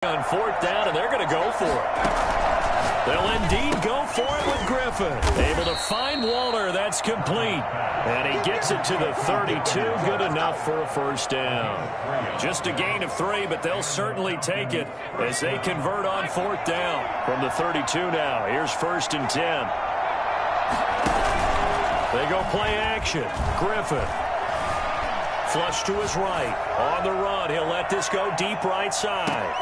On fourth down, and they're going to go for it. They'll indeed go for it with Griffin. Able to find Walter. That's complete. And he gets it to the 32. Good enough for a first down. Just a gain of 3, but they'll certainly take it as they convert on fourth down. From the 32 now, here's 1st and 10. They go play action. Griffin. Flush to his right. On the run, he'll let this go deep right side.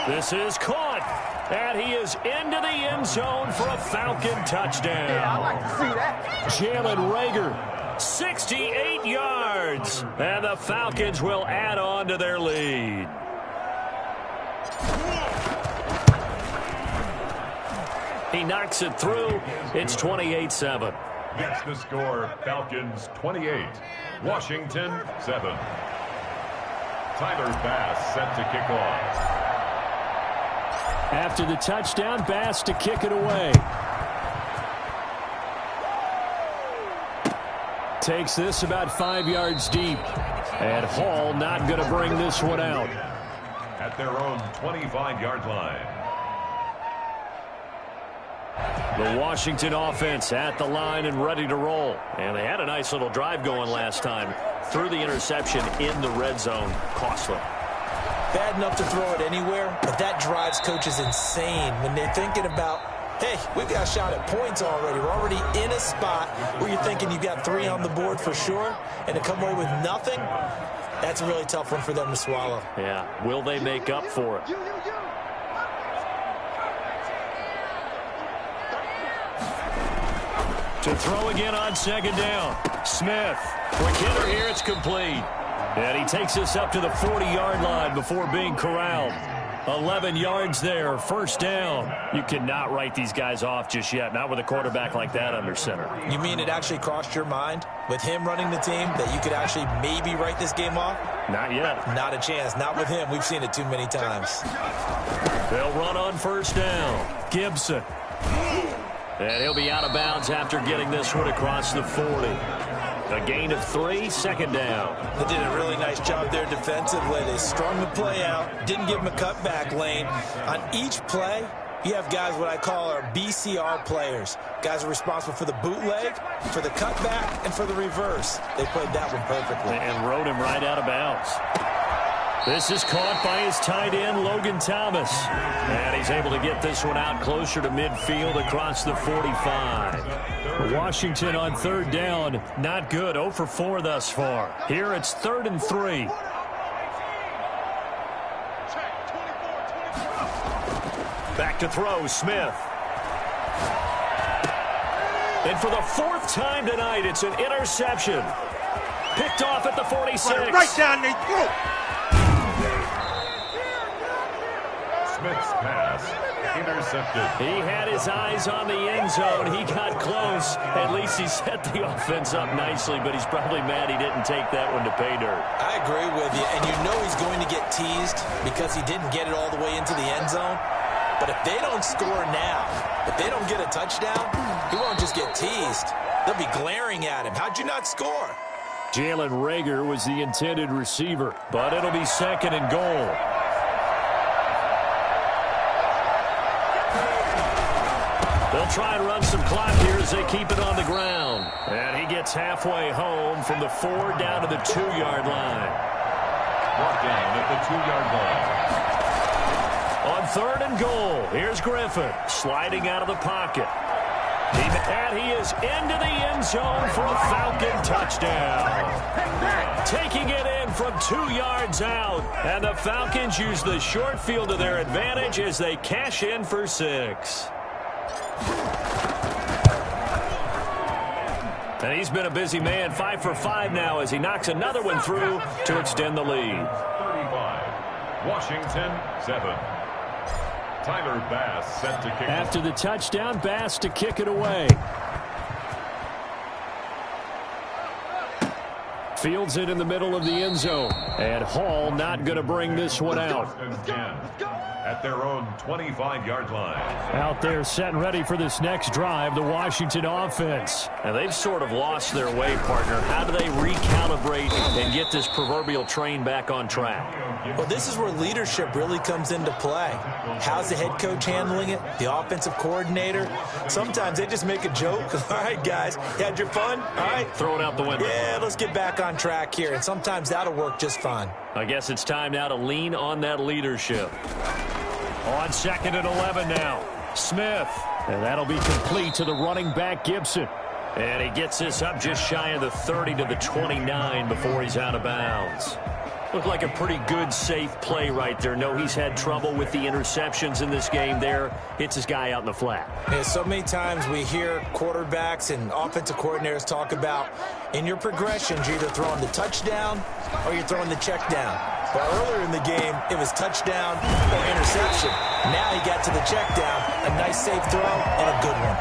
This is caught. And he is into the end zone for a Falcon touchdown. Yeah, I like to see that. Jalen Reagor, 68 yards. And the Falcons will add on to their lead. He knocks it through. It's 28-7. That's the score. Falcons 28. Washington 7. Tyler Bass set to kick off. After the touchdown, Bass to kick it away. Takes this about 5 yards deep. And Hall not going to bring this one out. At their own 25-yard line. The Washington offense at the line and ready to roll. And they had a nice little drive going last time. Threw the interception in the red zone. Costly. Bad enough to throw it anywhere, but that drives coaches insane when they're thinking about, hey, we've got a shot at points already. We're already in a spot where you're thinking you've got 3 on the board for sure, and to come away with nothing, that's a really tough one for them to swallow. Yeah. Will they make up for it? To throw again on 2nd down. Smith. Quick hitter here. It's complete. And he takes this up to the 40-yard line before being corralled. 11 yards there. 1st down. You cannot write these guys off just yet. Not with a quarterback like that under center. You mean it actually crossed your mind with him running the team that you could actually maybe write this game off? Not yet. Not a chance. Not with him. We've seen it too many times. They'll run on 1st down. Gibson. And he'll be out of bounds after getting this one across the 40. A gain of 3, 2nd down. They did a really nice job there defensively. They strung the play out, didn't give him a cutback lane. On each play, you have guys what I call our BCR players. Guys are responsible for the bootleg, for the cutback, and for the reverse. They played that one perfectly. And rode him right out of bounds. This is caught by his tight end, Logan Thomas. And he's able to get this one out closer to midfield across the 45. Washington on 3rd down. Not good. 0 for 4 thus far. Here it's 3rd and 3. Back to throw, Smith. And for the 4th time tonight, it's an interception. Picked off at the 46. Right down the throat. Smith's pass intercepted. He had his eyes on the end zone. He got close. At least he set the offense up nicely, but he's probably mad he didn't take that one to pay dirt. I agree with you, and you know he's going to get teased because he didn't get it all the way into the end zone. But if they don't score now, if they don't get a touchdown, he won't just get teased. They'll be glaring at him. How'd you not score? Jalen Reagor was the intended receiver, but it'll be 2nd and goal. They'll try and run some clock here as they keep it on the ground. And he gets halfway home from the 4 down to the 2-yard line. Brought down at the 2-yard line. On 3rd and goal, here's Griffin sliding out of the pocket. And he is into the end zone for a Falcon touchdown. Taking it in from 2 yards out. And the Falcons use the short field to their advantage as they cash in for 6. And he's been a busy man, 5 for 5 now as he knocks another one through to extend the lead. 35. Washington 7. Tyler Bass set to kick. After the touchdown, Bass to kick it away. Fields it in the middle of the end zone. And Hall not going to bring this one out. At their own 25-yard line. Out there set and ready for this next drive, the Washington offense. And they've sort of lost their way, partner. How do they recalibrate and get this proverbial train back on track? Well, this is where leadership really comes into play. How's the head coach handling it? The offensive coordinator? Sometimes they just make a joke. All right, guys, you had your fun? All right. Throw it out the window. Yeah, let's get back on track here. And sometimes that'll work just fine. I guess it's time now to lean on that leadership. On 2nd and 11 now. Smith. And that'll be complete to the running back, Gibson. And he gets this up just shy of the 30 to the 29 before he's out of bounds. Looked like a pretty good, safe play right there. No, he's had trouble with the interceptions in this game there. Hits his guy out in the flat. Yeah, so many times we hear quarterbacks and offensive coordinators talk about in your progressions, you're either throwing the touchdown or you're throwing the check down. But earlier in the game, it was touchdown or interception. Now he got to the check down, a nice safe throw and a good one.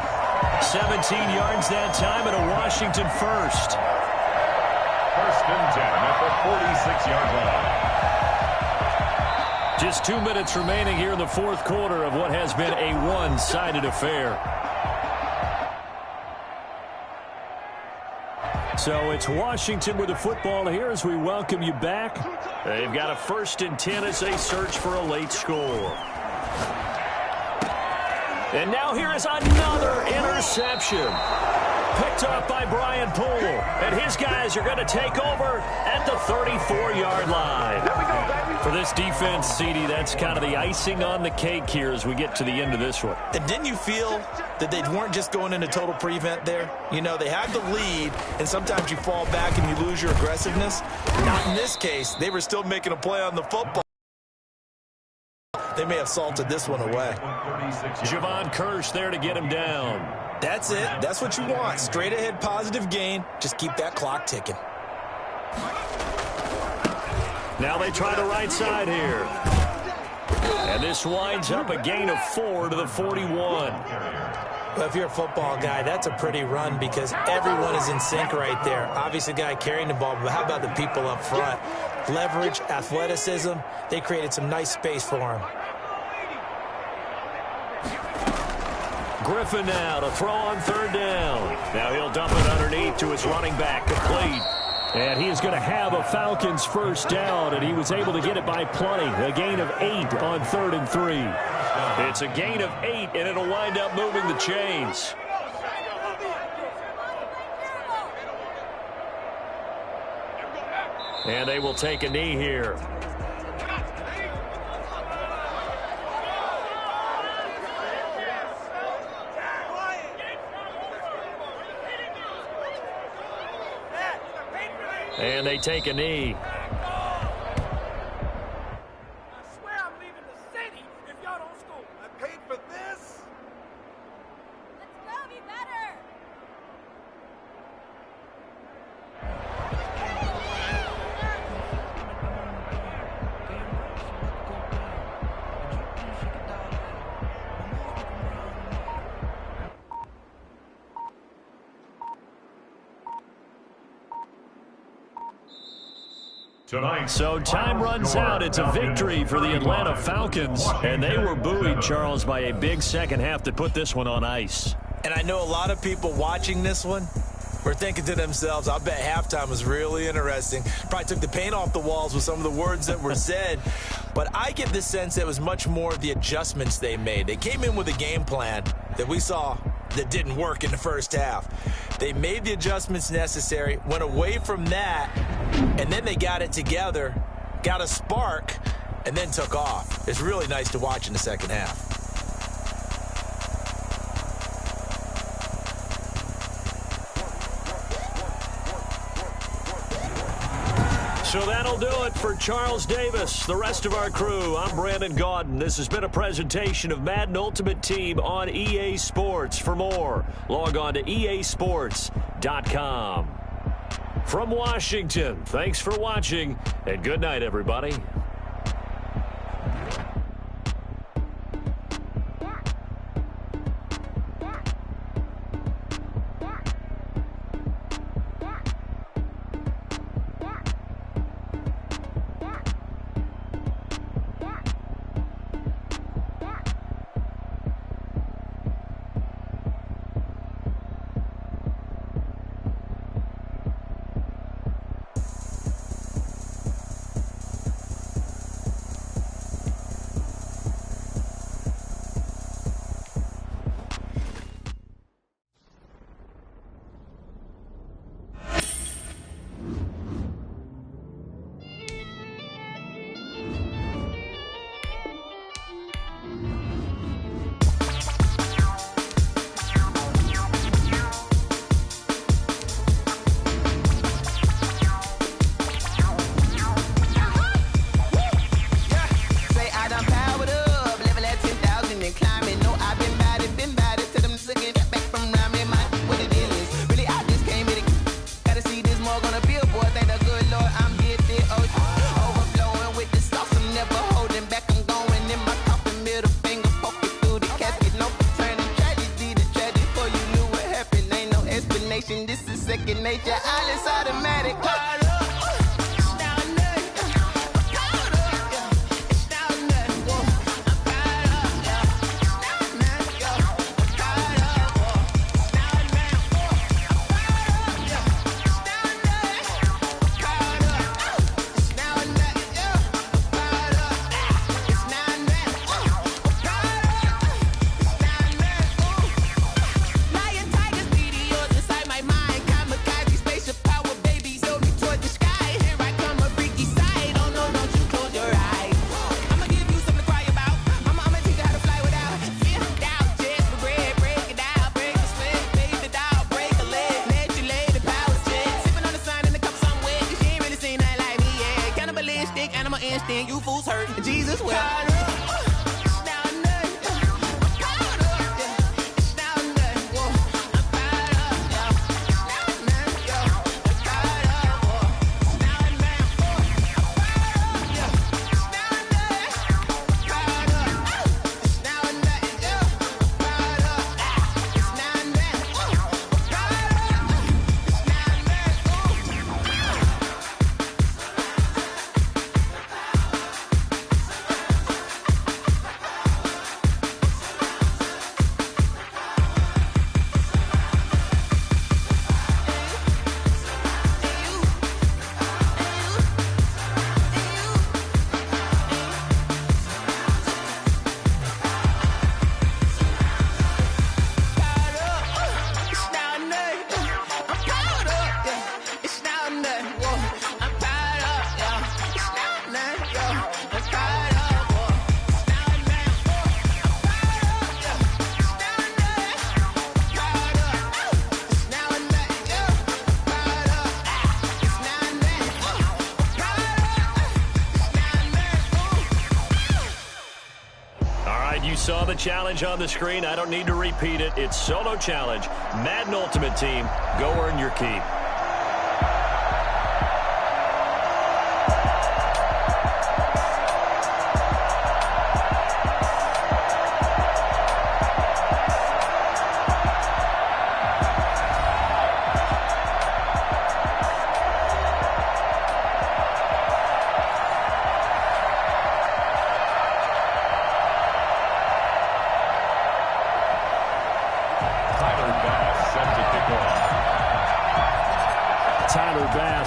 17 yards that time and a Washington first. 1st and 10 at the 46-yard line. Just 2 minutes remaining here in the fourth quarter of what has been a one-sided affair. So it's Washington with the football here as we welcome you back. They've got a 1st and 10 as they search for a late score. And now here is another interception. Picked up by Brian Poole. And his guys are going to take over at the 34-yard line. There we go, baby. For this defense, CD, that's kind of the icing on the cake here as we get to the end of this one. And didn't you feel that they weren't just going into total prevent there? You know, they had the lead, and sometimes you fall back and you lose your aggressiveness. Not in this case. They were still making a play on the football. They may have salted this one away. Javon Kirsch there to get him down. That's it. That's what you want. Straight ahead positive gain. Just keep that clock ticking. Now they try the right side here. And this winds up a gain of 4 to the 41. Well, if you're a football guy, that's a pretty run because everyone is in sync right there. Obviously, the guy carrying the ball, but how about the people up front? Leverage, athleticism, they created some nice space for him. Griffin now to throw on 3rd down. Now he'll dump it underneath to his running back, complete. And he is going to have a Falcons first down, and he was able to get it by plenty. A gain of 8 on 3rd and 3. It's a gain of 8, and it'll wind up moving the chains. And they will take a knee here. And they take a knee. I swear I'm leaving the city if y'all don't score. I paid for this. Let's go, be better. Tonight, So time runs out. It's a victory for the Atlanta Falcons. And they were buoyed, Charles, by a big second half to put this one on ice. And I know a lot of people watching this one were thinking to themselves, I bet halftime was really interesting. Probably took the paint off the walls with some of the words that were said. But I get the sense that it was much more the adjustments they made. They came in with a game plan that we saw that didn't work in the first half. They made the adjustments necessary, went away from that, and then they got it together, got a spark, and then took off. It's really nice to watch in the second half. So that'll do it for Charles Davis, the rest of our crew. I'm Brandon Gaudin. This has been a presentation of Madden Ultimate Team on EA Sports. For more, log on to easports.com. From Washington, thanks for watching, and good night, everybody. make your eyelids automatic. Animal instinct, you fools hurt. Jesus will. You saw the challenge on the screen. I don't need to repeat it. It's solo challenge. Madden Ultimate Team. Go earn your keep.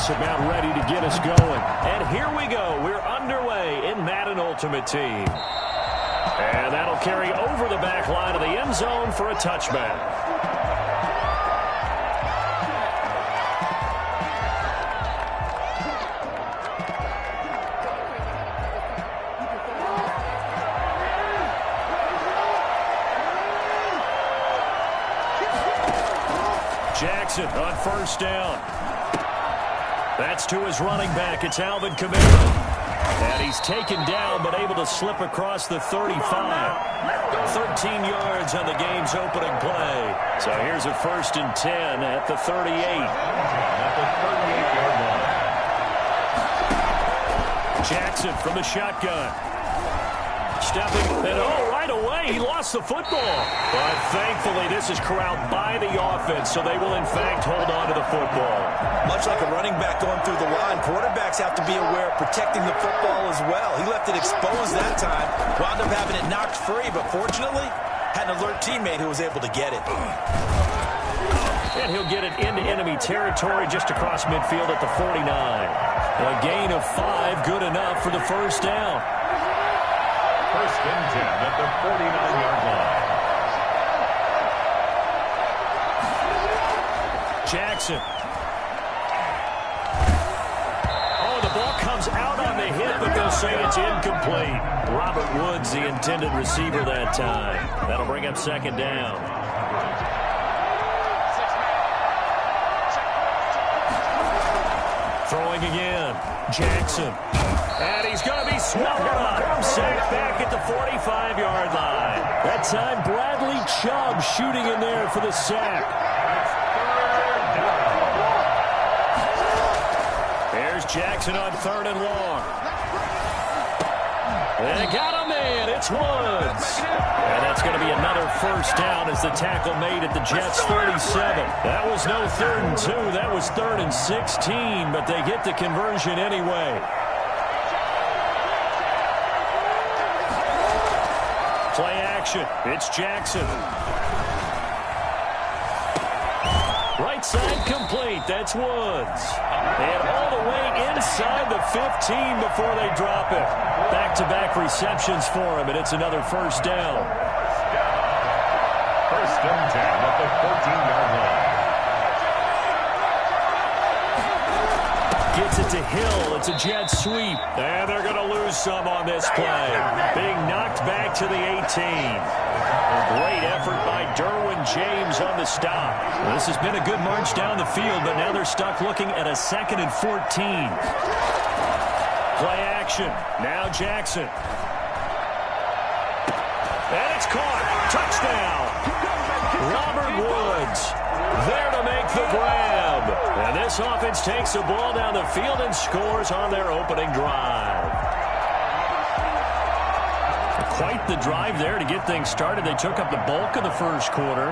About ready to get us going. And here we go. We're underway in Madden Ultimate Team. And that'll carry over the back line of the end zone for a touchback. Jackson on first down. That's to his running back. It's Alvin Kamara. And he's taken down but able to slip across the 35. 13 yards on the game's opening play. So here's a 1st and 10 at the 38. At the 38-yard line. Jackson from the shotgun. Stepping, and right away, he lost the football. But thankfully, this is corralled by the offense, so they will, in fact, hold on to the football. Much like a running back going through the line, quarterbacks have to be aware of protecting the football as well. He left it exposed that time, wound up having it knocked free, but fortunately, had an alert teammate who was able to get it. And he'll get it into enemy territory just across midfield at the 49. A gain of 5, good enough for the first down. 1st and 10 at the 49-yard line. Jackson. Oh, the ball comes out on the hit, but they'll say it's incomplete. Robert Woods, the intended receiver that time. That'll bring up 2nd down. Throwing again. Jackson. And he's going to be swallowed up. Sacked back at the 45-yard line. That time, Bradley Chubb shooting in there for the sack. There's Jackson on 3rd and long. They got a man. It's Woods. And that's going to be another first down as the tackle made at the Jets' 37. That was no 3rd and 2. That was 3rd and 16, but they get the conversion anyway. Play action. It's Jackson. Right side complete. That's Woods. And all the way inside the 15 before they drop it. Back-to-back receptions for him, and it's another first down. First and 10 at the 14-yard line. Gets it to Hill. It's a jet sweep. And they're going to lose some on this play. Being knocked back to the 18. A great effort by Derwin James on the stop. Well, this has been a good march down the field, but now they're stuck looking at a 2nd and 14. Play action. Now Jackson. And it's caught. Touchdown. Robert Woods there to make the grab. And this offense takes the ball down the field and scores on their opening drive. Quite the drive there to get things started. They took up the bulk of the first quarter,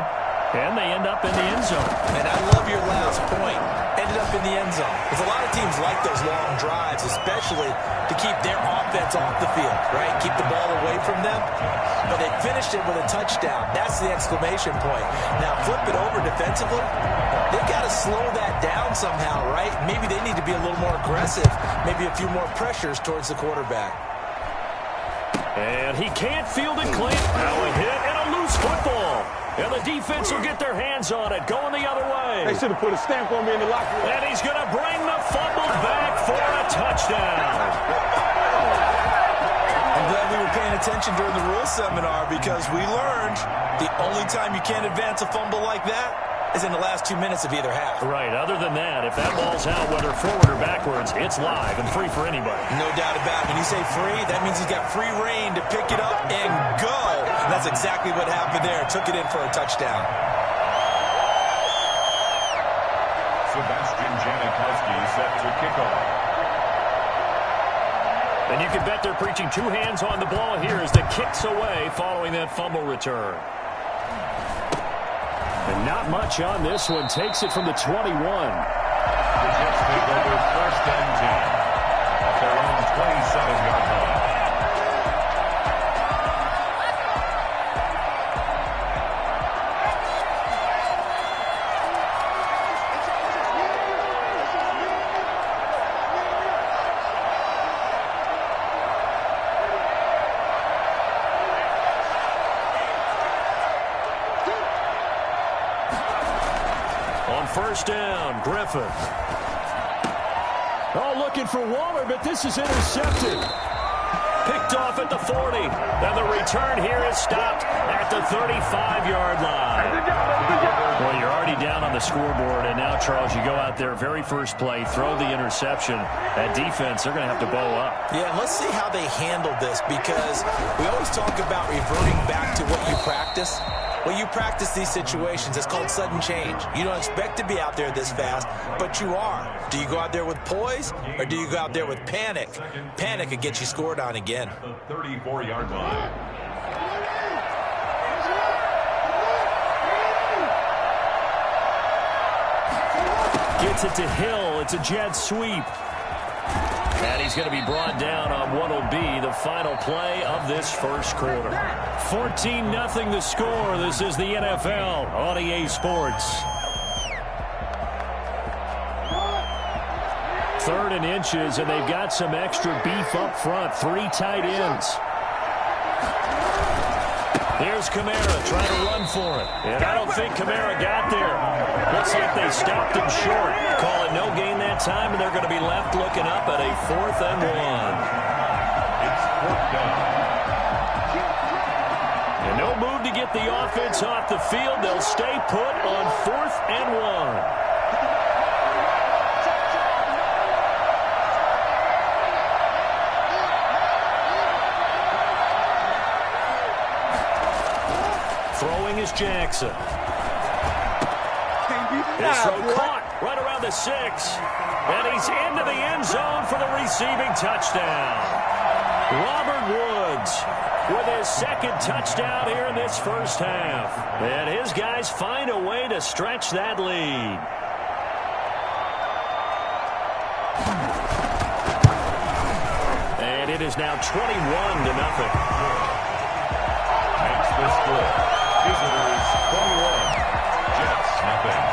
and they end up in the end zone. And I love your last point. Ended up in the end zone. Because a lot of teams like those long drives, especially to keep their offense off the field, right? Keep the ball away from them. But they finished it with a touchdown. That's the exclamation point. Now flip it over defensively. They've got to slow that down somehow, right? Maybe they need to be a little more aggressive. Maybe a few more pressures towards the quarterback. And he can't field it clean. Now a hit and a loose football. And the defense will get their hands on it, going the other way. They should have put a stamp on me in the locker room. And he's going to bring the fumble back for a touchdown. I'm glad we were paying attention during the rules seminar because we learned the only time you can't advance a fumble like that is in the last 2 minutes of either half. Right. Other than that, if that ball's out, whether forward or backwards, it's live and free for anybody. No doubt about it. When you say free, that means he's got free reign to pick it up and go. And that's exactly what happened there. Took it in for a touchdown. Sebastian Janikowski set to kick off. And you can bet they're preaching 2 hands on the ball here as the kick's away following that fumble return. And not much on this one. Takes it from the 21. The Jets take over 1st and 10 at their own 27-yard line. First down, Griffin. Oh, looking for Waller, but this is intercepted. Picked off at the 40. And the return here is stopped at the 35-yard line. Well, you're already down on the scoreboard, and now, Charles, you go out there, very first play, throw the interception. That defense, they're going to have to bow up. Yeah, and let's see how they handle this because we always talk about reverting back to what you practice. Well, you practice these situations. It's called sudden change. You don't expect to be out there this fast, but you are. Do you go out there with poise, or do you go out there with panic? Panic could get you scored on again. The 34-yard line. Gets it to Hill. It's a jet sweep. And he's going to be brought down on what will be the final play of this first quarter. 14-0 the score. This is the NFL on EA Sports. 3rd and inches, and they've got some extra beef up front. 3 tight ends. Here's Kamara trying to run for it. And I don't think Kamara got there. Looks like they stopped him short. Call it no gain that time, and they're going to be left looking up at a 4th and 1. It's 4th down. And no move to get the offense off the field. They'll stay put on 4th and 1. Throwing is Jackson. His throw caught right around the 6. And he's into the end zone for the receiving touchdown. Robert Woods with his second touchdown here in this first half. And his guys find a way to stretch that lead. And it is now 21-0. Makes the split. Visitors 21. Jets nothing.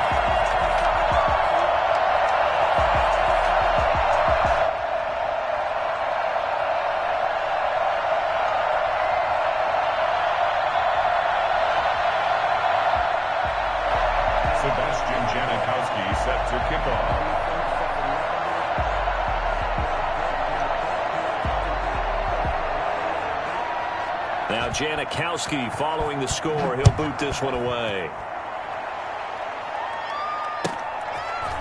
Set to kick off. Now Janikowski following the score. He'll boot this one away.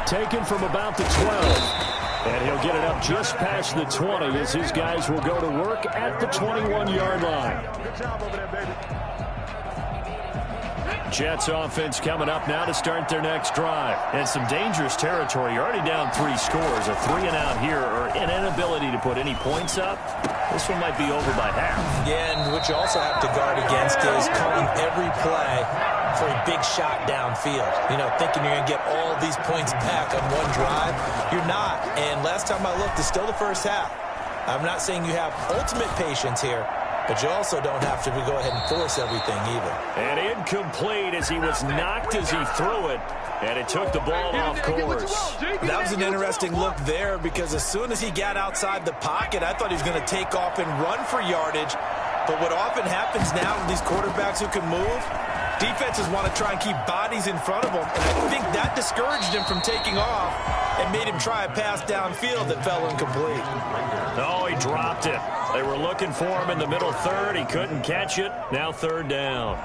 Taken from about the 12. And he'll get it up just past the 20 as his guys will go to work at the 21-yard line. Good job over there, baby. Jets offense coming up now to start their next drive. And some dangerous territory. You're already down 3 scores. A 3-and-out here or an inability to put any points up. This one might be over by half. Yeah, and what you also have to guard against is calling every play for a big shot downfield. You know, thinking you're going to get all these points back on one drive. You're not. And last time I looked, it's still the first half. I'm not saying you have ultimate patience here, but you also don't have to go ahead and force everything either. And incomplete as he was knocked as he threw it. And it took the ball off course. That was an interesting look there because as soon as he got outside the pocket, I thought he was going to take off and run for yardage. But what often happens now with these quarterbacks who can move, defenses want to try and keep bodies in front of them. And I think that discouraged him from taking off and made him try a pass downfield that fell incomplete. Oh, he dropped it. They were looking for him in the middle third. He couldn't catch it. Now 3rd down.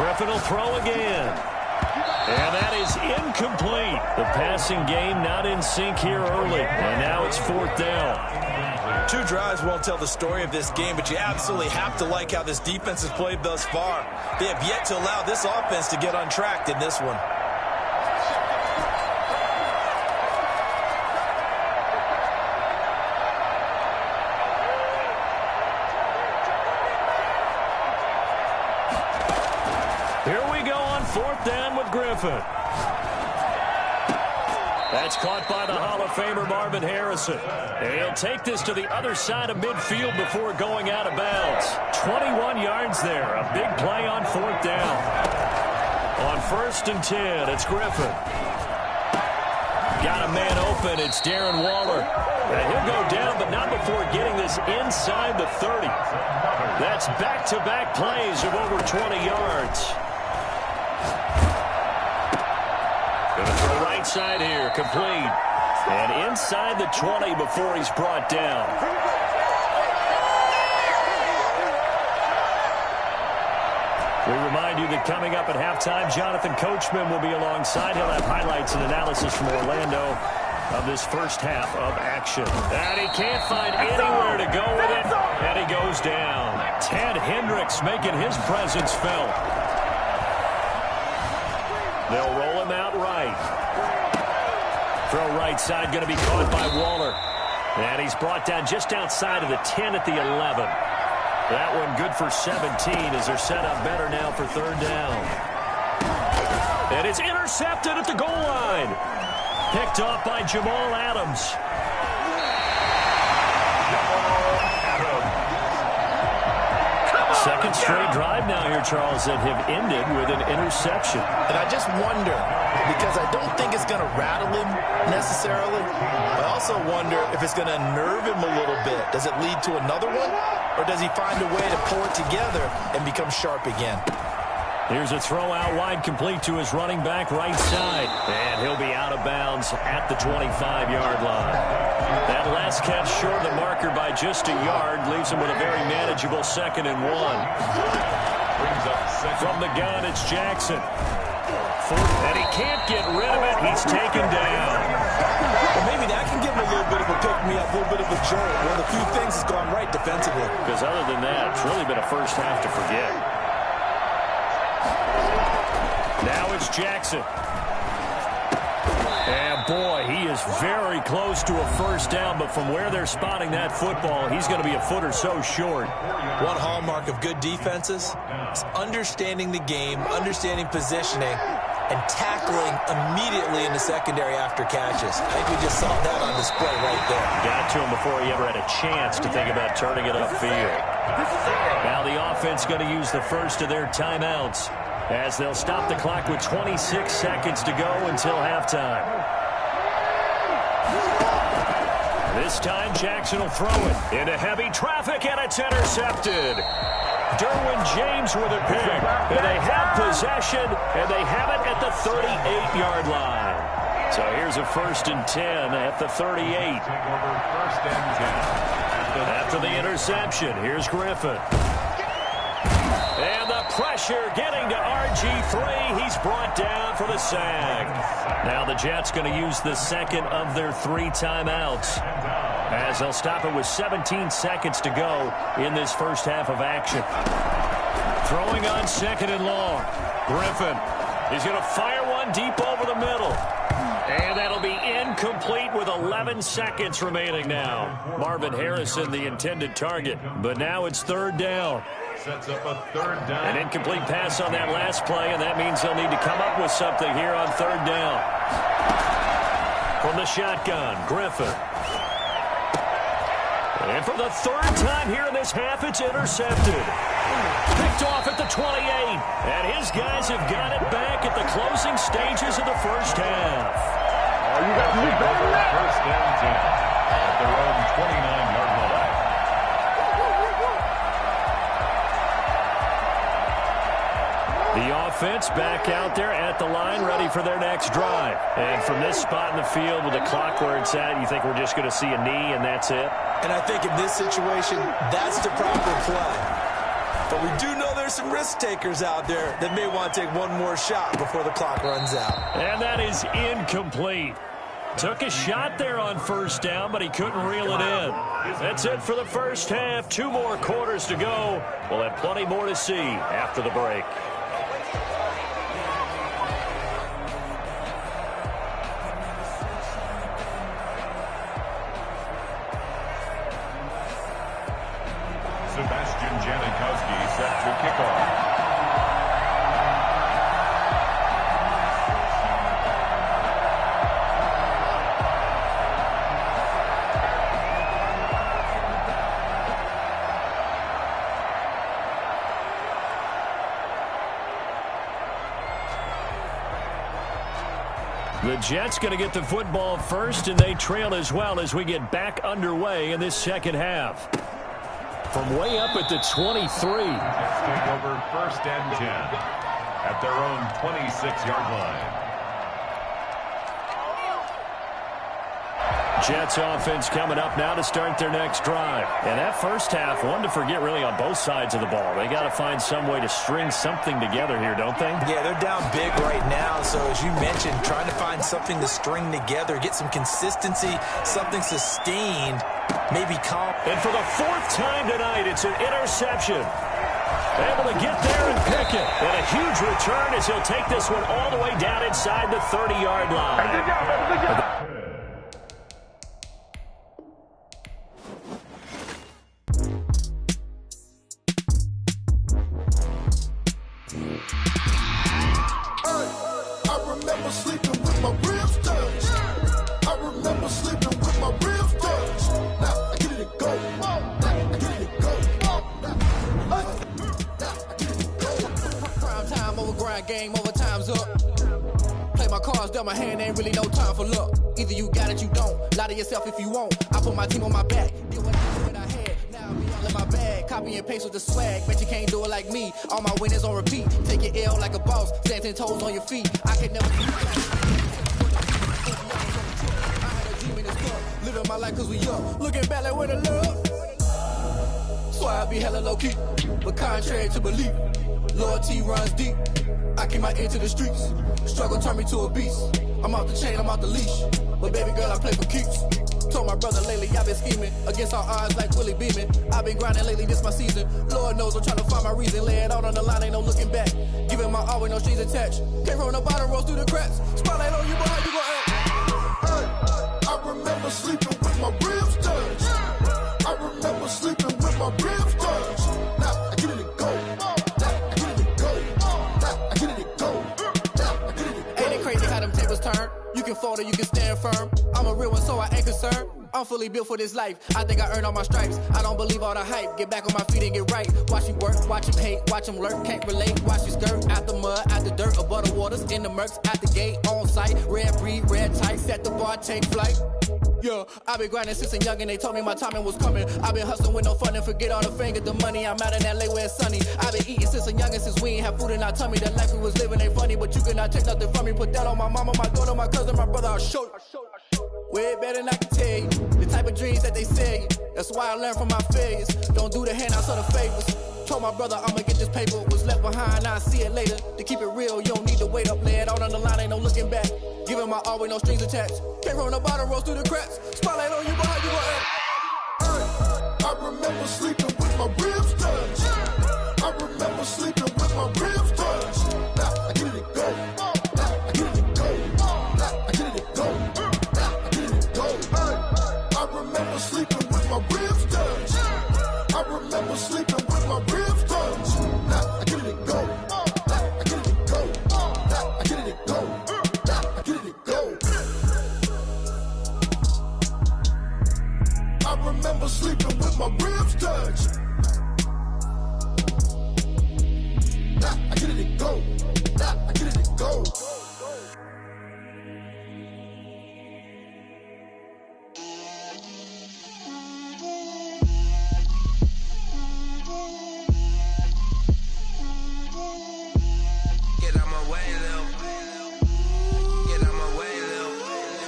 Griffin will throw again. And that is incomplete. The passing game not in sync here early. And now it's 4th down. 2 drives won't tell the story of this game, but you absolutely have to like how this defense has played thus far. They have yet to allow this offense to get untracked in this one. Here we go on 4th down with Griffin. That's caught by the Hall of Famer Marvin Harrison. And he'll take this to the other side of midfield before going out of bounds. 21 yards there. A big play on 4th down. On 1st and 10, it's Griffin. Got a man open. It's Darren Waller. And he'll go down, but not before getting this inside the 30. That's back-to-back plays of over 20 yards. Going to throw right side here, complete. And inside the 20 before he's brought down. We remind you that coming up at halftime, Jonathan Coachman will be alongside. He'll have highlights and analysis from Orlando of this first half of action. And he can't find anywhere to go with it. And he goes down. Ted Hendricks making his presence felt. They'll roll him out right. Throw right side going to be caught by Waller. And he's brought down just outside of the 10 at the 11. That one good for 17 as they're set up better now for 3rd down. And it's intercepted at the goal line. Picked off by Jamal Adams. Second straight drive now here, Charles, that have ended with an interception. And I just wonder, because I don't think it's going to rattle him necessarily, I also wonder if it's going to nerve him a little bit. Does it lead to another one? Or does he find a way to pull it together and become sharp again? Here's a throw out wide, complete to his running back right side. And he'll be out of bounds at the 25-yard line. That last catch short of the marker by just a yard leaves him with a very manageable 2nd and 1. From the gun, it's Jackson. And he can't get rid of it. He's taken down. Well, maybe that can give him a little bit of a pick-me-up, a little bit of a jolt. One of the few things that's gone right defensively. Because other than that, it's really been a first half to forget. Now it's Jackson. Boy, he is very close to a first down, but from where they're spotting that football, he's going to be a foot or so short. One hallmark of good defenses is understanding the game, understanding positioning, and tackling immediately in the secondary after catches. I think we just saw that on display right there. Got to him before he ever had a chance to think about turning it upfield. Now the offense going to use the first of their timeouts as they'll stop the clock with 26 seconds to go until halftime. This time Jackson will throw it into heavy traffic, and it's intercepted. Derwin James with a pick, and they have possession, and they have it at the 38-yard line. So here's a 1st and 10 at the 38. After the interception, here's Griffin. And the pressure getting to RG3. He's brought down for the sack. Now the Jets going to use the second of their 3 timeouts, as they'll stop it with 17 seconds to go in this first half of action. Throwing on 2nd and long. Griffin is going to fire one deep over the middle. And that'll be incomplete with 11 seconds remaining now. Marvin Harrison, the intended target. But now it's 3rd down. Sets up a 3rd down. An incomplete pass on that last play, and that means they'll need to come up with something here on 3rd down. From the shotgun, Griffin. And for the 3rd time here in this half, it's intercepted. Picked off at the 28. And his guys have got it back at the closing stages of the first half. Oh, you got to be better than that. 1st and 10 at their own 29-yard line. The offense back out there at the line, ready for their next drive. And from this spot in the field with the clock where it's at, you think we're just going to see a knee and that's it? And I think in this situation, that's the proper play. But we do know there's some risk takers out there that may want to take one more shot before the clock runs out. And that is incomplete. Took a shot there on 1st down, but he couldn't reel it in. That's it for the first half. 2 more quarters to go. We'll have plenty more to see after the break. Sebastian Janikowski set to kick off. The Jets going to get the football first, and they trail as well as we get back underway in this second half. From way up at the 23. Jets take over 1st and 10 at their own 26-yard line. Jets offense coming up now to start their next drive. And that first half, one to forget really on both sides of the ball. They got to find some way to string something together here, don't they? Yeah, they're down big right now. So as you mentioned, trying to find something to string together, get some consistency, something sustained, maybe calm. And for the 4th time tonight, it's an interception. Able to get there and pick it. And a huge return as he'll take this one all the way down inside the 30-yard line. Good job. Game over, time's up. Play my cards dealt my hand, ain't really no time for luck. Either you got it, you don't. Lie to yourself if you won't. I put my team on my back. Did what I had. Now I'll be all in my bag. Copy and paste with the swag. Bet you can't do it like me. All my winners on repeat. Take your L like a boss. Stand 10 toes on your feet. I can never be like I had a dream in this club. Living my life cause we young. Looking back like where the love. So I be hella low key. But contrary to belief, loyalty runs deep. I keep my ear to the streets. Struggle turned me to a beast. I'm off the chain, I'm off the leash. But baby girl, I play for keeps. Told my brother lately, I've been scheming. Against all odds like Willie Beeman. I've been grinding lately, this my season. Lord knows I'm trying to find my reason. Lay it out on the line, ain't no looking back. Giving my all with no strings attached. Came from the bottom, rose through the cracks. Spotlight on you, boy, how you gon' act? remember sleeping with my ribs touched. I remember sleeping with my ribs touched. Now I get it to go. Now I get it to go. Now I get it to go. Now I get it to go. Ain't it crazy how them tables turn? You can fold or you can stand firm. I'm a real one, so I ain't concerned. I'm fully built for this life. I think I earned all my stripes. I don't believe all the hype. Get back on my feet and get right. Watch you work, watch him hate, watch him lurk. Can't relate, watch you skirt. Out the mud, out the dirt, above the waters, in the murks, at the gate, on site. Red breed, red tight, set the bar, take flight. Yeah, I been grinding since a young and they told me my timing was coming. I been hustling with no fun and forget all the fame, get the money. I'm out in LA where it's sunny. I been eating since a young and since we ain't have food in our tummy. The life we was living ain't funny, but you cannot take nothing from me. Put that on my mama, my daughter, my cousin, my brother, I'll show you. Way better than I can tell you. The type of dreams that they sell you. That's why I learned from my failures. Don't do the handouts or the favors. Told my brother I'ma get this paper. Was left behind, I'll see it later. To keep it real, you don't need to wait up. Lay it out on the line, ain't no looking back. Giving my all with no strings attached. Came from the bottom, rose through the cracks. Spotlight on you, but how you gon' act? I remember sleeping with my ribs touched. I remember sleeping with my ribs touched. Now I get it to go. Now I get it to go. Now I get it to go. Now I get it to go. I remember sleeping with my ribs touched. I remember sleeping with my ribs touched. Now I get it to go. Now I get it to go. Now I get it to go. Now I get it to go. I remember sleeping with my ribs touched. Now I get it to go. Now I get it to go. Get out my way, Lil. Get out my way, Lil.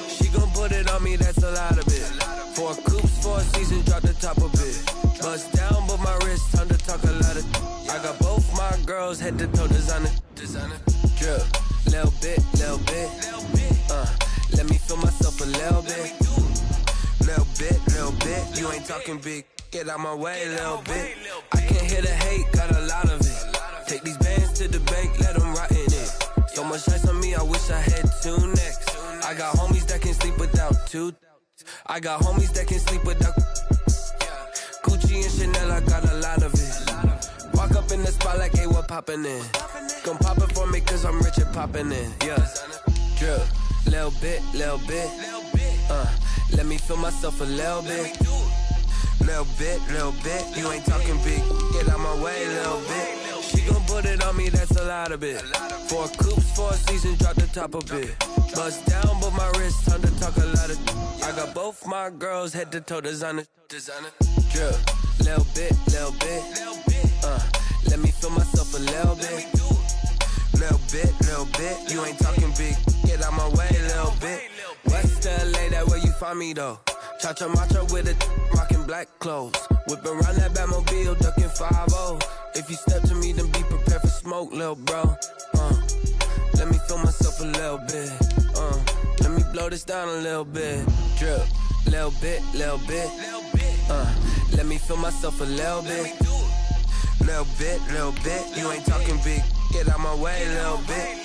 She gon' put it on me, that's a lot of it. 4 coops, 4 seasons, drop the top of it. Bust down, but my wrist, time to talk a lot of. I got both my girls, head to toe designer. Drip, little bit, little bit. Let me feel myself a little bit. Little bit, little bit. You ain't talking big. Get out my way, little bit. I can't hear the hate, got a lot of it. Take these bands to the bank, let them rot in it. So much ice on me, I wish I had 2 necks. I got homies that can sleep without 2. I got homies that can sleep without Gucci and Chanel, I got a lot of it. Walk up in the spot like, hey, what poppin' in? Gon' pop it for me cause I'm rich and poppin' in, yeah. Drip, little bit, little bit. Let me feel myself a little bit. Little bit, little bit. You ain't talking big, get out my way, little bit. She gon' put it on me, that's a lot of it. 4 coops, 4 seasons, drop the top of it. Bust down, but my wrist, time to talk a lot of. I got both my girls, head to toe designer. Drip, little bit, little bit. Let me feel myself a little bit. Little bit, little bit. You ain't talking big, get out my way, little bit. West LA, that where you find me though. Cha-cha matcha with it, rockin' black clothes. Whippin' around that Batmobile, duckin' 5-0. If you step to me, then be prepared for smoke, lil' bro. Let me feel myself a little bit. Let me blow this down a little bit. Drip, little bit, little bit. Let me feel myself a little bit. Little bit, little bit. You ain't talking big, get out my way, little bit.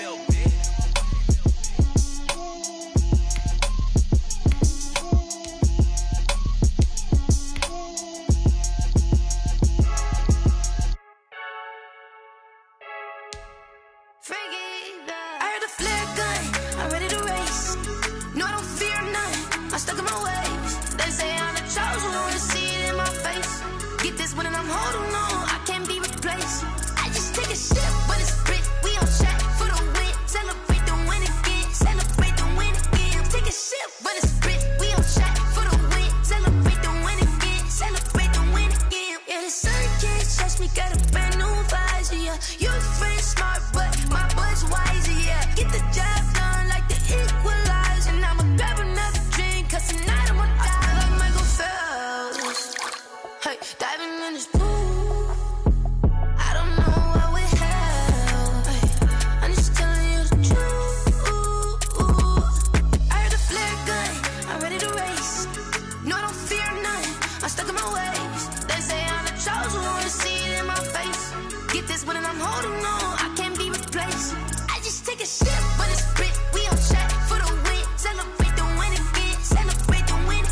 Take a sip, but it's Brit, we on track for the win. Celebrate the win again, celebrate the win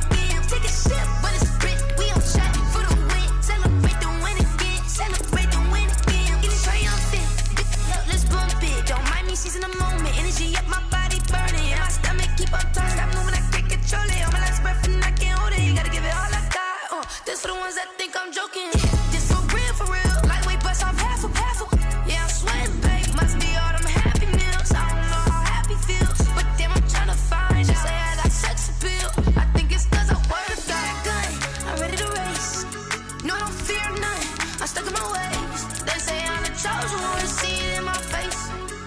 This for the ones that think I'm joking. This for real. Lightweight bust off half a. Yeah, I'm sweating, babe. Must be all them happy meals. I don't know how happy feels, but damn, I'm trying to find out. Say I got sex appeal. I think it's cause I work got a gun. I'm ready to race. No, I don't fear none. I'm stuck in my ways. They say I'm the chosen one. To see it in my face.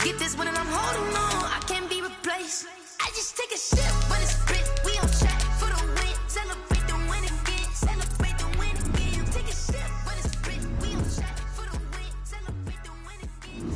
Get this one and I'm holding on. I can't be replaced. I just take a sip when it's split. We on track for the win. Celebrate the win again. Celebrate the win again. Take a sip when it's split. We on track for the win. Celebrate the win again.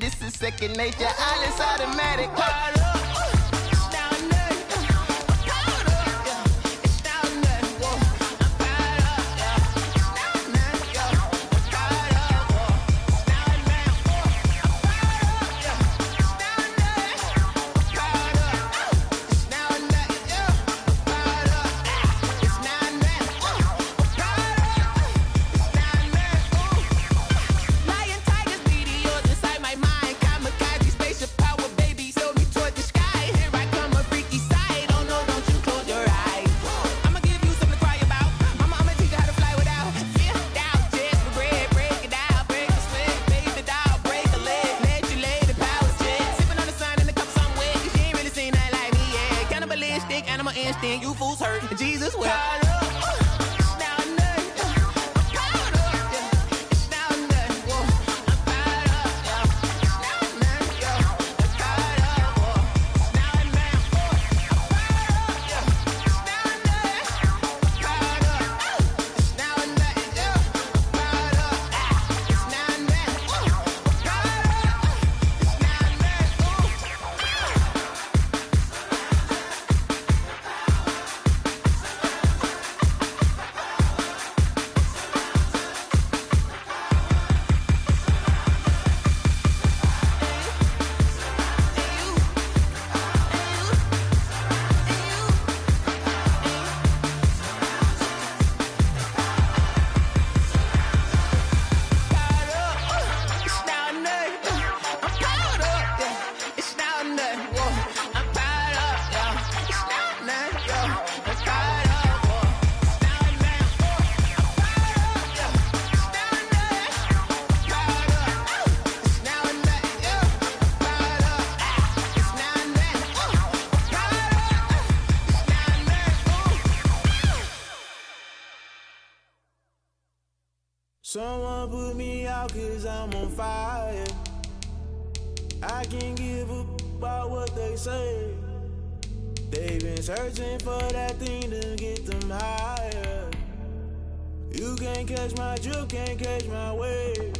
This is second nature, all is automatic. You fools hurt. Jesus will. Someone put me out 'cause I'm on fire. I can't give up about what they say. They've been searching for that thing to get them higher. You can't catch my drift, can't catch my wave.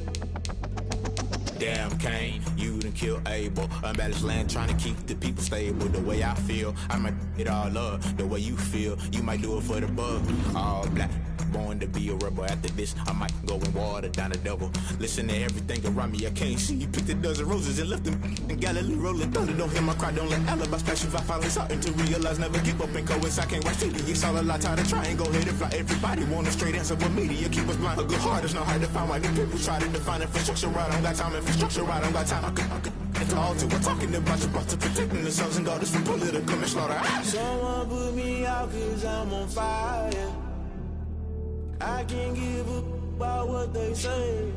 Damn Kane, you done killed Abel. Unbalanced land trying to keep the people stable. The way I feel, I might it all up. The way you feel, you might do it for the bug. All black, born to be a rebel. After this, I might go and water down the double. Listen to everything around me, I can't see. Picked a dozen roses and left them in Galilee rolling thunder. Don't hear my cry, don't let alibis pass you. I finally starting to realize, never give up and coexist. I can't watch TV, it's all a lot. Tired of trying, go ahead and fly. Everybody want a straight answer, but media keep us blind. A good heart is not hard to find. Why the people try to define infrastructure right? I don't got time, infrastructure right? I don't got time. I could all to we're talking about your to protecting the sons and daughters from political manslaughter. Someone put me out 'cause I'm on fire. I can't give up about what they say.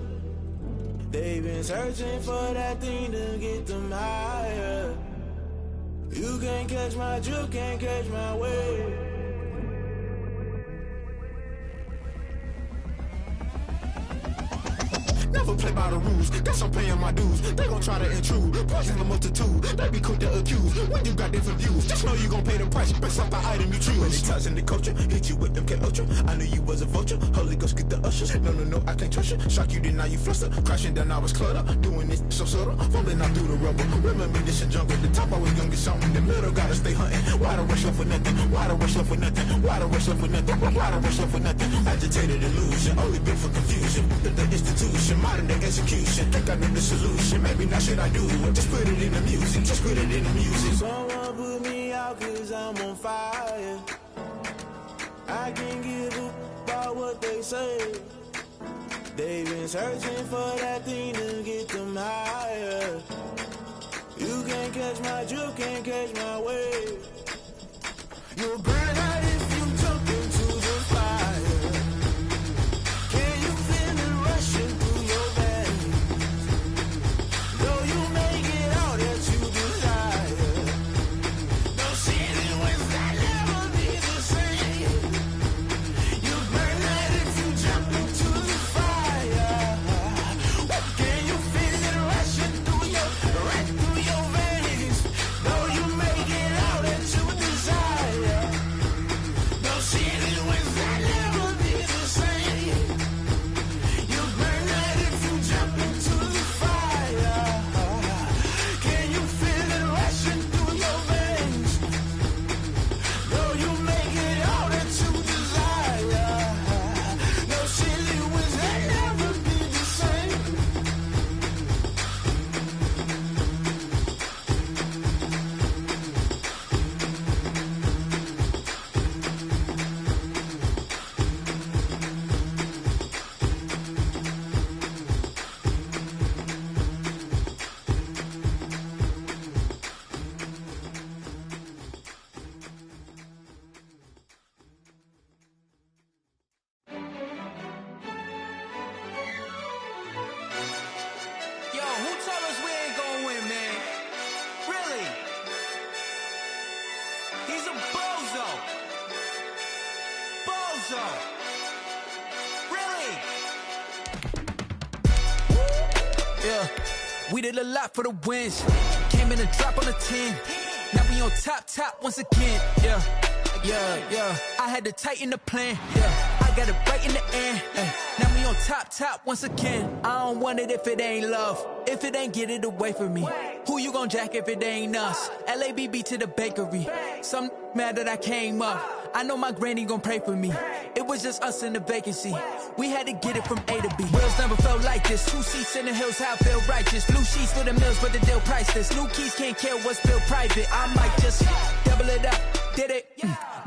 They've been searching for that thing to get them higher. You can't catch my drift, can't catch my wave. Never never play by the rules. Guess I'm paying my dues. They gon' try to intrude. Poison the multitude. They be quick to accuse. When you got different views, just know you gon' pay the price based off the item you choose. When they tossing the culture, hit you with MK Ultra. I knew you was a vulture. Holy Ghost get the ushers. No, I can't trust you. Shock you, then now you fluster. Crashing down, I was clutter. Doing this so subtle. Falling out through the rubble. Remember this a jungle. The top I was young, get something. In the middle, gotta stay hunting. Why the rush up for nothing? Why the rush up for nothing? Why the rush up for nothing? Why the rush up for nothing? Agitated illusion. Only built for confusion. The institution. Modern day execution. Think I know the solution. Maybe now should I do it? Just put it in the music. Just put it in the music. Someone put me out cause I'm on fire. I can't give up about what they say. They've been searching for that thing to get them higher. You can't catch my drift, can't catch my wave. You'll burn out if you jump into the fire. Can you feel it rushing through your veins? Though you may get all that you desire. No ceiling wins that never be the same. You burn out if you jump into the fire. Can you feel it rushing through your veins? Though you may get all that you desire. No ceiling wins that never be the same. You burn out if you jump into the fire. Can you feel it rushing through your veins? Though you may get all that you desire. No ceiling wins that never be the same. Yo, who told us we ain't gonna win, man? Really? He's a bozo. Bozo. Really? Yeah, we did a lot for the wins. Came in a drop on a 10. Now we on top once again. Yeah. I had to tighten the plan. Yeah, I got it right in the end. Now we on top once again. I don't want it if it ain't love. If it ain't, get it away from me. Who you gon' jack if it ain't us? LABB to the bakery. Some mad that I came up. I know my granny gon' pray for me. It was just us in the vacancy. We had to get it from A to B. Wheels never felt like this. 2 seats in the hills, how I feel righteous. Blue sheets for the mills, but the deal priceless. New keys can't care what's built private. I might just double it up. Did it?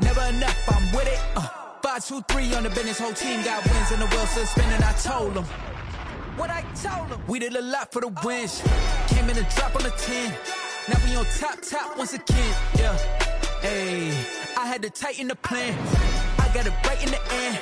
Never enough, I'm with it. 5, 2, 3 on the business. Whole team got wins and the wheels still spinning. I told them what I told them. We did a lot for the wins. Came in a drop on a 10. Now we on top once again. Yeah. Hey, I had to tighten the plan. I got it right in the end.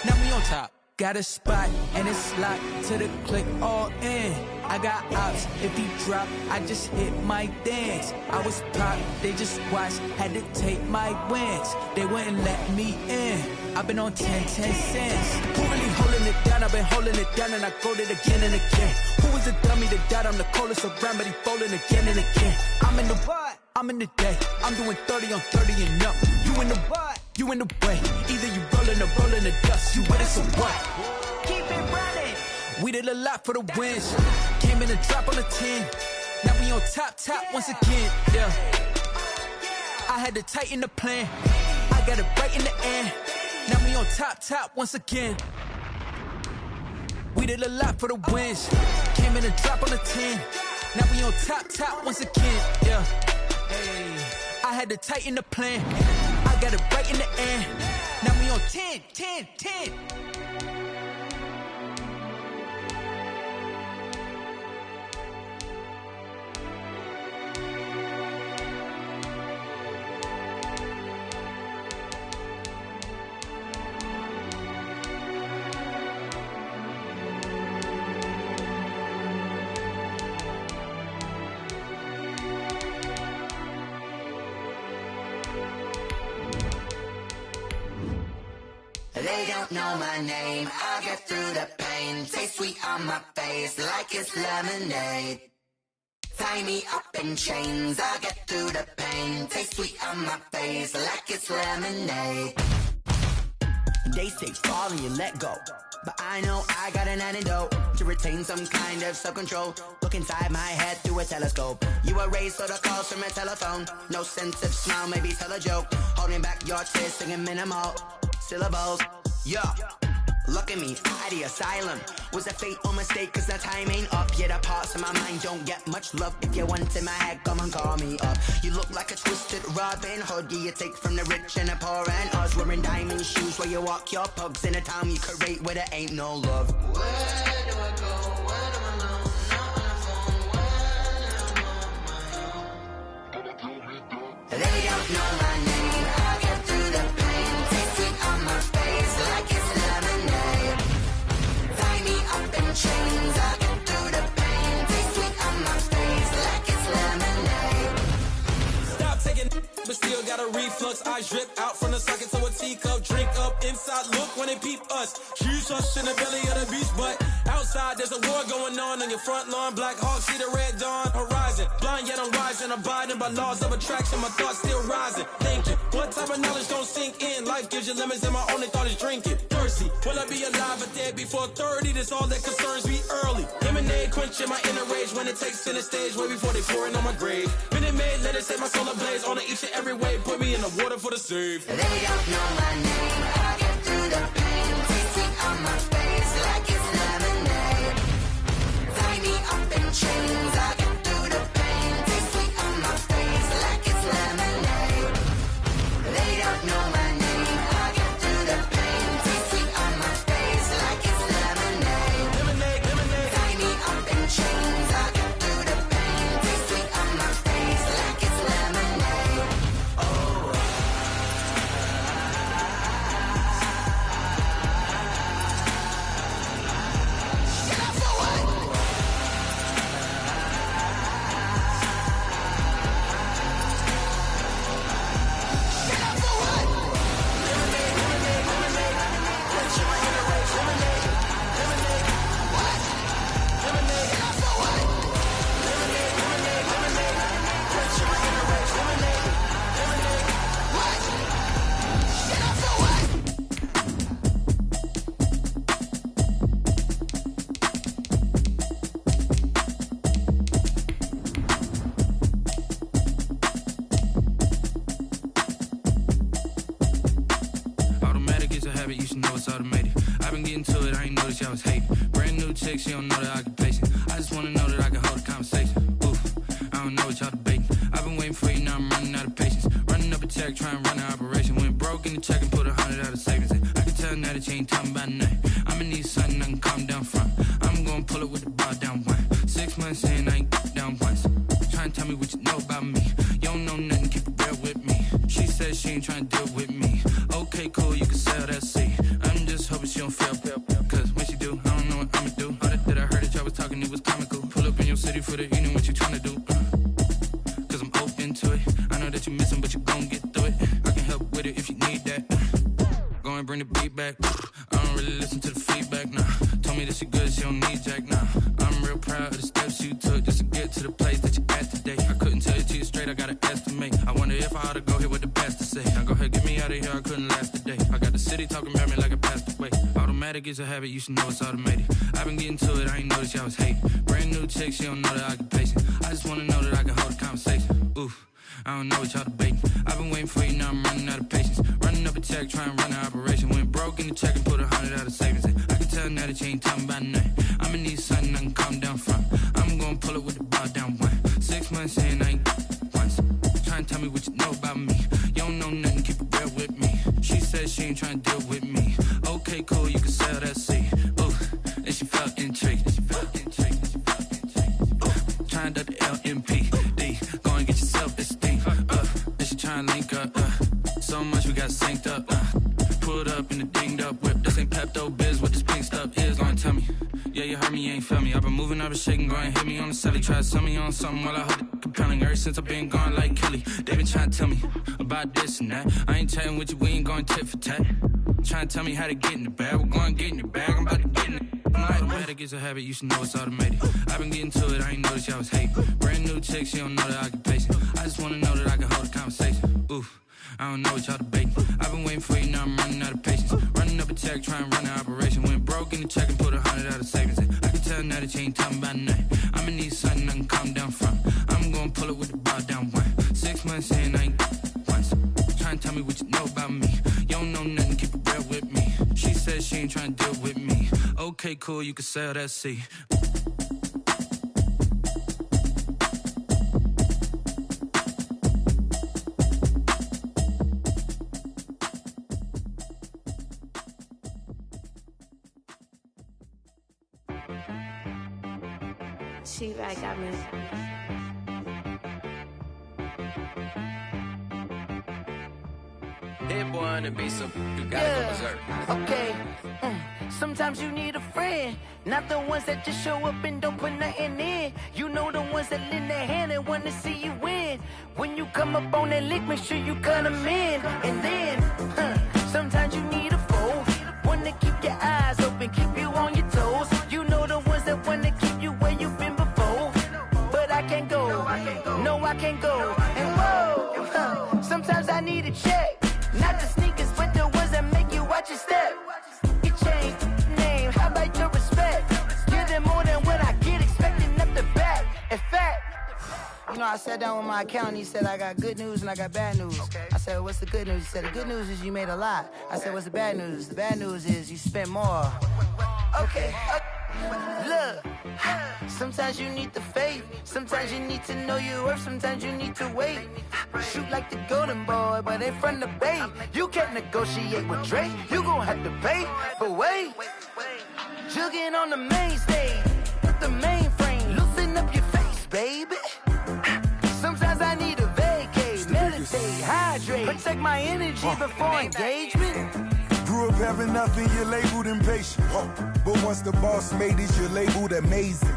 Now we on top. Got a spot and it's locked to the click all in. I got ops, if he drop, I just hit my dance. I was pop, they just watched, had to take my wins. They wouldn't let me in. I've been on 10 cents. Who really holding it down? I've been holding it down and I go it again and again. Who was the dummy that died? I'm the coldest around, but he folding again and again. I'm in the what? I'm in the day. I'm doing 30 on 30 and up. You in the what? You in the way. Either you rolling or rolling the dust. You with it, so what? Keep it running. We did a lot for the wins. Came in a drop on a 10. Now we on top once again. Yeah. I had to tighten the plan. I got it right in the end. Now we on top once again. We did a lot for the wins. Came in a drop on a 10. Now we on top once again. Yeah. Hey, I had to tighten the plan. I got it right in the end. Now we on 10. They don't know my name, I'll get through the pain. Taste sweet on my face like it's lemonade. Tie me up in chains, I'll get through the pain. Taste sweet on my face like it's lemonade. They say fall and you let go, but I know I got an antidote to retain some kind of self-control. Look inside my head through a telescope. You erase all the calls from a telephone. No sense of smile, maybe tell a joke. Holding back your tears, singing minimal syllables. Yeah, look at me, at the asylum. Was a fate or mistake, cause the time ain't up. Yeah, the parts of my mind don't get much love. If you want in my head, come and call me up. You look like a twisted Robin Hood. Yeah, you take from the rich and the poor and us. Wearing diamond shoes where you walk your pugs. In a town you create where there ain't no love. Where do I go? Where do I know? Not on my phone. They don't know my name. I'll get through the pain. Taste sweet on my face like it's lemonade. Tie me up in chains. I'll get through the pain. Taste sweet on my face like it's lemonade. Stop taking, but still got a reflux. Eyes drip out from the socket to a teacup. Drink up inside, look when they peep us. Huge us in the belly of the beast, but outside there's a war going on your front lawn. Black Hawk see the red dawn horizon. Blind yet I'm rising, abiding by laws of attraction. My thoughts still rising. Thinking, what type of knowledge don't sink in? Life gives you lemons and my only thought is drinking. Thirsty, will I be alive or dead before 30? That's all that concerns me early. Lemonade quenching my inner rage when it takes center stage way before they pour it on my grave. Minute Maid, let it set my soul ablaze on each and every way. Put me in the water for the save. They don't know my name. I'll get through the pain. Taste sweet on my face like it's lemonade. Tie me up in chains. I'll get through the pain. Taste sweet on my face like it's lemonade. They don't know my name. I'll get through the pain. Taste sweet on my face like it's lemonade. Lemonade, lemonade. Tie me up in chains. I'll get through the pain. Taste sweet on my face like it's lemonade. Oh. Automatic is a habit, you should know it's automated. I've been getting to it, I ain't noticed y'all was hating. Brand new chick, she don't know the occupation. I just wanna know that I can hold a conversation. Oof, I don't know what y'all debating. I've been waiting for you, now I'm running out of patience. Running up a check, trying to run an operation. Went broke in the check and put 100 out of savings in. I can tell now that you ain't talking about nothing. I'ma need something I can calm down front. I'm gonna pull it with the bar down one. 6 months in, I ain't down once. Trying to tell me what you know about me. You don't know nothing, keep it real with me. She said she ain't trying to deal with me. Okay, cool, you can sell that seat. I'm just hoping she don't fail. Cause when she do, I don't know what I'ma do. All that I heard that y'all was talking, it was comical. Pull up in your city for the evening, what you trying to do? Cause I'm open to it. I know that you missing, but you gon' get through it. I can help with it if you need that. Go and bring the beat back. I don't really listen to the feedback, nah. Told me that she good, she don't need jack, nah. I'm real proud of the steps you took just to get to the place that you at today. I couldn't tell you to you straight, I gotta estimate. I wonder if I ought to go here with the pastor say. Now go ahead, get me out of here, I couldn't last a day. I got the city talking about me like I passed away. Automatic is a habit, you should know it's automated. I've been getting to it, I ain't noticed y'all was hating. Brand new chick, she don't know the occupation. I just wanna know that I can hold a conversation. Oof, I don't know what y'all debating. I've been waiting for you, now I'm running out of patience. Running up a check, trying to run an operation. Went broke in the check and put 100 out of savings in. I can tell now that you ain't talking about nothing. I'ma need something I can calm down front. I'm gonna pull it with the bar down one. 6 months in, I ain't once. Trying to tell me what you know about me. You don't know nothing, keep it real with me. She said she ain't trying to deal with me. Okay, cool, you can sell that seat. Ooh, and she felt intrigued. Trying to the LMPD. Go and get your self-esteem. And she trying to link up. So much we got synced up. Pulled up in the dinged up whip. This ain't Pepto Biz, what this pink stuff is. Go and tell me. Yeah, you heard me, you ain't felt me. I've been moving, I've been shaking. Go and hit me on the celly. Try to sell me on something while I hold it compelling. Ever since I've been gone like Kelly. They been trying to tell me about this and that. I ain't chatting with you, we ain't going tit for tat. Trying to tell me how to get in the bag. We're going to get in the bag. I'm about to get in it. I'm like, the way that gets a habit, you should know it's automated. I've been getting to it, I ain't noticed y'all was hating. Brand new chick, she don't know the occupation. I just wanna know that I can hold a conversation. Oof, I don't know what y'all debating. I've been waiting for you, now I'm running out of patience. Running up a check, trying to run an operation. Went broke in the check and put 100 out of savings in. I can tell now that you ain't talking about nothing. I'ma need something I can calm down from. I'm gonna pull it with the bar down one. 6 months in, I ain't once. Trying to tell me what you know about me. You don't know nothing, keep it real with me. She said she ain't trying to deal with me. Okay, cool, you can sell that seat. She right got me. Hit boy on the beat, so you gotta go berserk. Okay. Sometimes you need a friend, not the ones that just show up and don't put nothing in. You know the ones that lend their hand and wanna see you win. When you come up on that lick, make sure you cut them in. And then, sometimes you need a foe, one to keep your eyes open, keep you on your toes. You know the ones that wanna keep you where you've been before. But I can't go, no I can't go. And whoa, sometimes I need a check. Not the sneakers, but the ones that make you watch your step. You change name, how about your respect? Give them more than what I get, expecting up the back. In fact, you know, I sat down with my accountant, he said, I got good news and I got bad news. I said, what's the good news? He said, the good news is you made a lot. I said, what's the bad news? The bad news is you spent more. Okay. Look, sometimes you need the faith, sometimes you need to know your worth, sometimes you need to wait. Shoot like the golden boy, but in front of Bay. You can't negotiate with Drake, you gon' have to pay. But wait, jugging on the main stage, with the mainframe, loosen up your face, baby. Sometimes I need a vacate, meditate, hydrate, protect my energy before engagement. Grew up having nothing, you're labeled impatient. But once the boss made it, you're labeled amazing.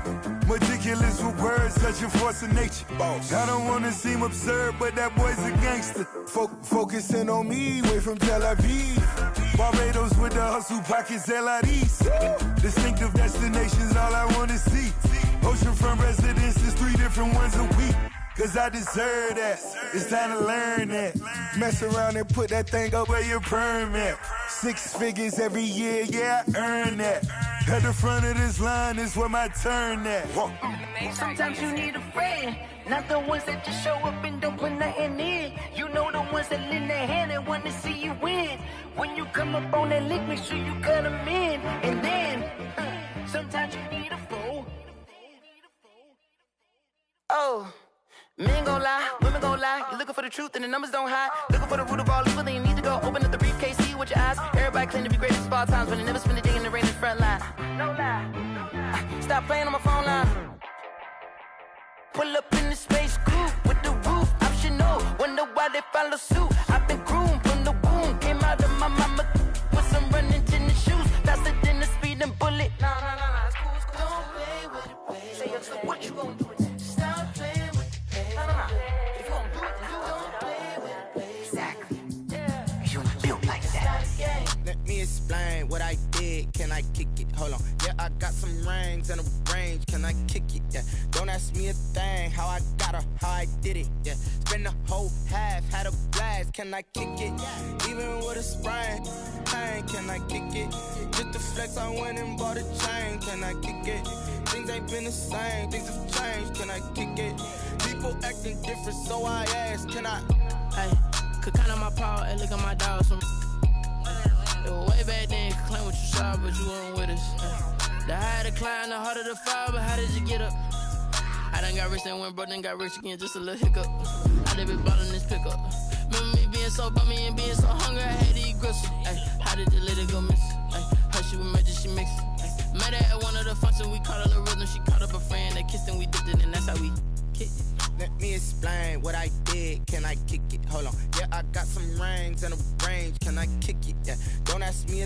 Meticulous with words, such a force of nature. I don't wanna seem absurd, but that boy's a gangster. Focusing on me, way from Tel Aviv. Barbados with the hustle pockets, LIDs. Distinctive destinations, all I wanna see. Oceanfront residences, 3 different ones a week. Cause I deserve that, it's time to learn that. Mess around and put that thing up where your permit. 6 figures every year, yeah, I earn that. At the front of this line is where my turn at. Sometimes you need a friend, not the ones that just show up and don't put nothing in. You know the ones that lend their hand and want to see you win. When you come up on that lick, make sure you cut them in. And then, sometimes you need a foe. Oh. Men gon' lie, women gon' lie. You're looking for the truth and the numbers don't hide. Looking for the root of all evil, then you need to go open up the briefcase, see with your eyes. Everybody claim to be great at all times, but they never spend a day in the rain in the front line. No lie. Stop playing on my phone line. Pull up in the space coupe with the roof optional. Wonder why they follow suit. I've been groomed from the womb. Came out of my mama with some running tennis shoes. Faster than the speeding bullet. No, it's cool, it's cool. Don't play with it, baby. Say, what you gon' do? Stop playing. If you gon' do it, then you don't play with it, baby. Exactly. You built like that. Let me explain what I did. Can I kick it? Hold on. Yeah, I got some rings and a range. Can I kick it? Yeah. Don't ask me a thing. How I got her, how I did it. Yeah. Spend the whole half, had a blast. Can I kick it? Even with a sprain. Pain, can I kick it? Just the flex, I went and bought a chain. Can I kick it? Things ain't been the same. Things have changed. Can I kick it? People acting different, so I asked, can I? Hey, could count on my power and look at my dog. Some it was way back then, could claim what you saw, but you weren't with us. The higher the climb, the harder the fall, but how did you get up? I done got rich and went broke, then got rich again, just a little hiccup. I done been ballin' this pickup. Remember me being so bummy and being so hungry, I had to eat gristle. Ay, how did the lady go miss? Ay, her she was magic, she mixed. Met her at one of the functions, we caught her the rhythm, she caught up a friend, they kissed and we dipped it, and that's how we kicked it. Let me explain what I did. Can I kick it? Hold on. Yeah, I got some rings and a range. Can I kick it? Yeah. Don't ask me a